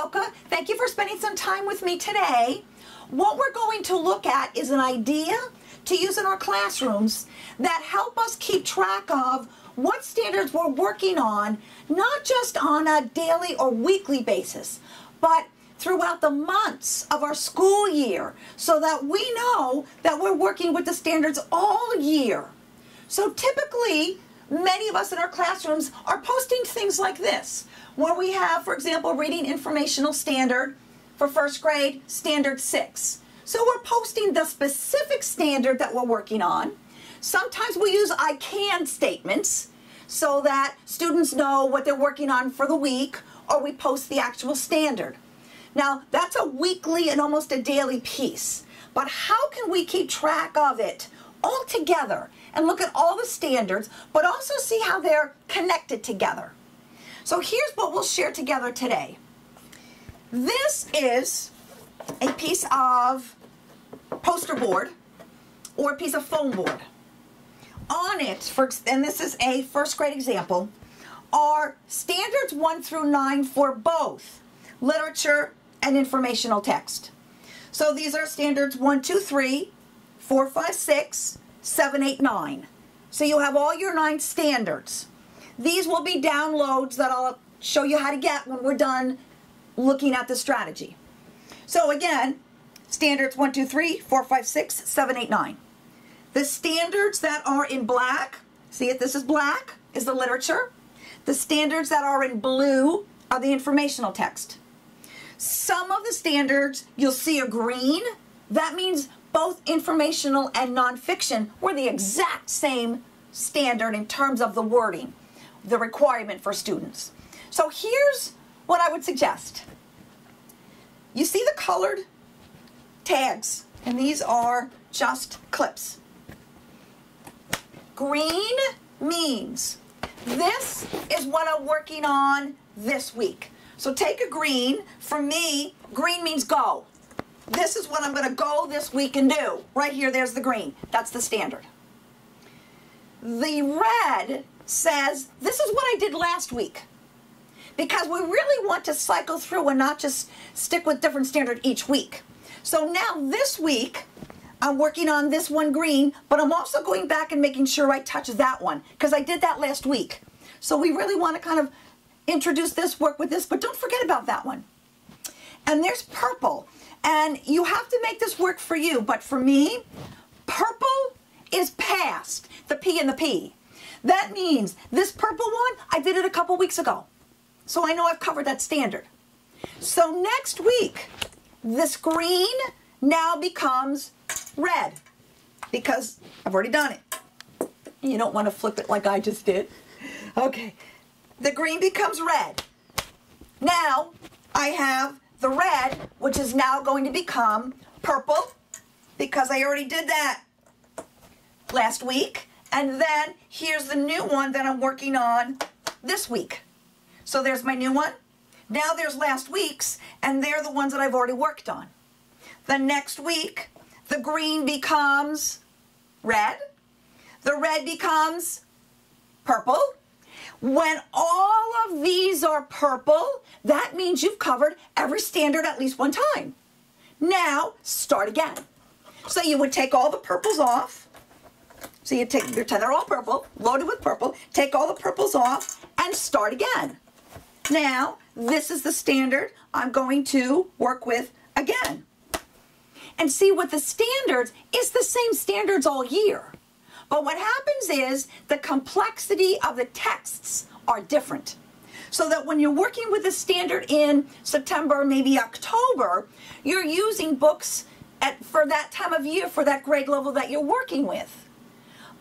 Mocha. Thank you for spending some time with me today. What we're going to look at is an idea to use in our classrooms that help us keep track of what standards we're working on, not just on a daily or weekly basis, but throughout the months of our school year, so that we know that we're working with the standards all year. So typically, many of us in our classrooms are posting things like this, where we have, for example, reading informational standard for first grade, standard 6. So we're posting the specific standard that we're working on. Sometimes we use I can statements so that students know what they're working on for the week, or we post the actual standard. Now, that's a weekly and almost a daily piece. But how can we keep track of it all together and look at all the standards, but also see how they're connected together? So here's what we'll share together today. This is a piece of poster board or a piece of foam board. On it, and this is a first grade example, are standards 1 through 9 for both literature and informational text. So these are standards 1, 2, 3, 4, 5, 6, 7, 8, 9. So you have all your 9 standards. These will be downloads that I'll show you how to get when we're done looking at the strategy. So again, standards 1, 2, 3, 4, 5, 6, 7, 8, 9. The standards that are in black, see it, this is black, is the literature. The standards that are in blue are the informational text. Some of the standards, you'll see a green. That means both informational and nonfiction were the exact same standard in terms of the wording, the requirement for students. So here's what I would suggest. You see the colored tags, and these are just clips. Green means this is what I'm working on this week. So take a green. For me, green means go. This is what I'm going to go this week and do. Right here, there's the green. That's the standard. The red says, this is what I did last week. Because we really want to cycle through and not just stick with different standard each week. So now this week, I'm working on this one green, but I'm also going back and making sure I touch that one, because I did that last week. So we really want to kind of introduce this, work with this, but don't forget about that one. And there's purple. And you have to make this work for you, but for me, purple is past the P and the P. That means this purple one, I did it a couple weeks ago. So I know I've covered that standard. So next week, this green now becomes red, because I've already done it. You don't want to flip it like I just did. Okay, the green becomes red. Now I have the red, which is now going to become purple, because I already did that last week. And then here's the new one that I'm working on this week. So there's my new one. Now there's last week's, and they're the ones that I've already worked on. The next week, the green becomes red. The red becomes purple. When all of these are purple, that means you've covered every standard at least one time. Now, start again. So you would take all the purples off. So you take, they're all purple, loaded with purple. Take all the purples off and start again. Now, this is the standard I'm going to work with again. And see, with the standards, it's the same standards all year. But what happens is the complexity of the texts are different. So that when you're working with a standard in September, maybe October, you're using books for that time of year, for that grade level that you're working with.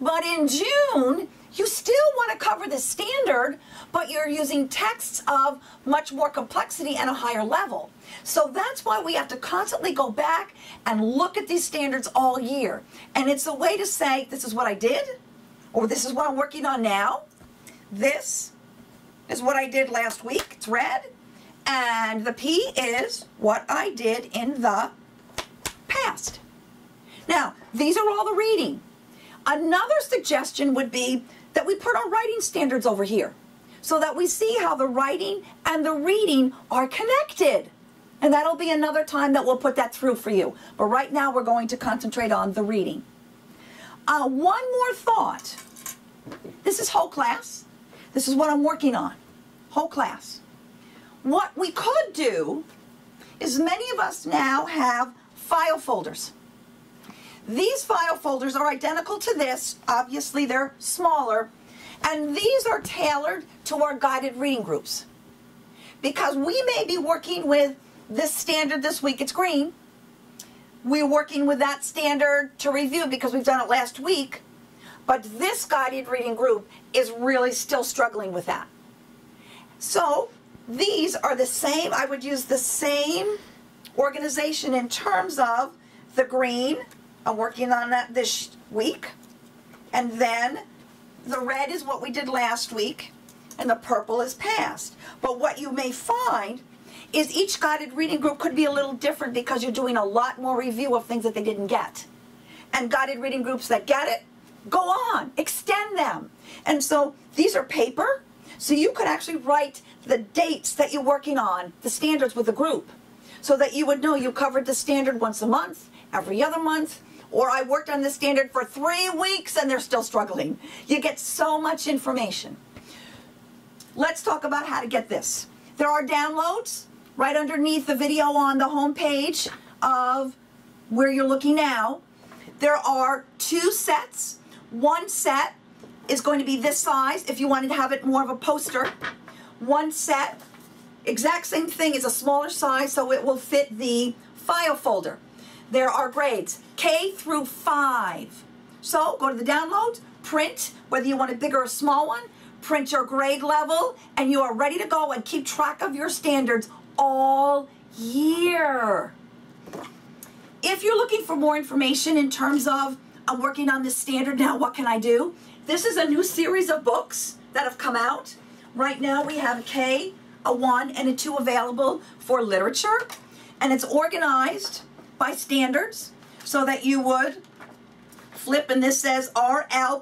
But in June, you still want to cover the standard, but you're using texts of much more complexity and a higher level. So that's why we have to constantly go back and look at these standards all year. And it's a way to say, this is what I did, or this is what I'm working on now. This is what I did last week, it's red. And the P is what I did in the past. Now, these are all the reading. Another suggestion would be that we put our writing standards over here so that we see how the writing and the reading are connected. And that'll be another time that we'll put that through for you. But right now we're going to concentrate on the reading. One more thought. This is whole class. This is what I'm working on. Whole class. What we could do is many of us now have file folders. These file folders are identical to this. Obviously, they're smaller. And these are tailored to our guided reading groups. Because we may be working with this standard this week, it's green. We're working with that standard to review because we've done it last week. But this guided reading group is really still struggling with that. So these are the same. I would use the same organization in terms of the green. I'm working on that this week. And then the red is what we did last week. And the purple is past. But what you may find is each guided reading group could be a little different because you're doing a lot more review of things that they didn't get. And guided reading groups that get it, go on, extend them. And so these are paper, so you could actually write the dates that you're working on, the standards with the group, so that you would know you covered the standard once a month, every other month, or I worked on this standard for 3 weeks and they're still struggling. You get so much information. Let's talk about how to get this. There are downloads right underneath the video on the home page of where you're looking now. There are 2 sets. One set is going to be this size if you wanted to have it more of a poster. One set, exact same thing, is a smaller size so it will fit the file folder. There are grades K through 5. So go to the downloads, print, whether you want a big or a small one, print your grade level, and you are ready to go and keep track of your standards all year. If you're looking for more information in terms of, I'm working on this standard now, what can I do? This is a new series of books that have come out. Right now we have a K, a 1, and a 2 available for literature. And it's organized by standards so that you would flip, and this says RL.K.6.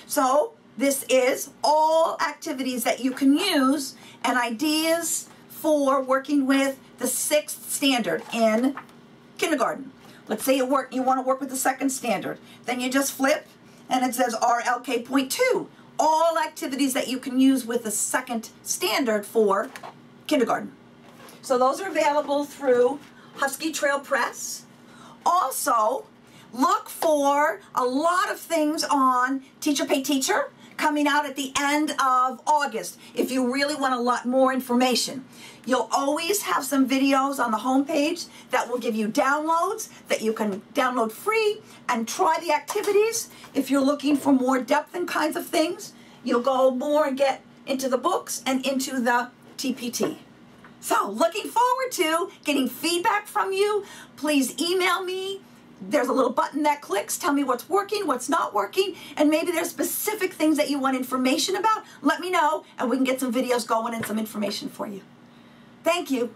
So this is all activities that you can use and ideas for working with the 6th standard in kindergarten. Let's say you want to work with the 2nd standard. Then you just flip and it says RLK.2. All activities that you can use with the 2nd standard for kindergarten. So those are available through Husky Trail Press. Also, look for a lot of things on Teacher Pay Teacher coming out at the end of August if you really want a lot more information. You'll always have some videos on the homepage that will give you downloads that you can download free and try the activities. If you're looking for more depth and kinds of things, you'll go more and get into the books and into the TPT. So looking forward to getting feedback from you. Please email me. There's a little button that clicks. Tell me what's working, what's not working, and maybe there's specific things that you want information about. Let me know, and we can get some videos going and some information for you. Thank you.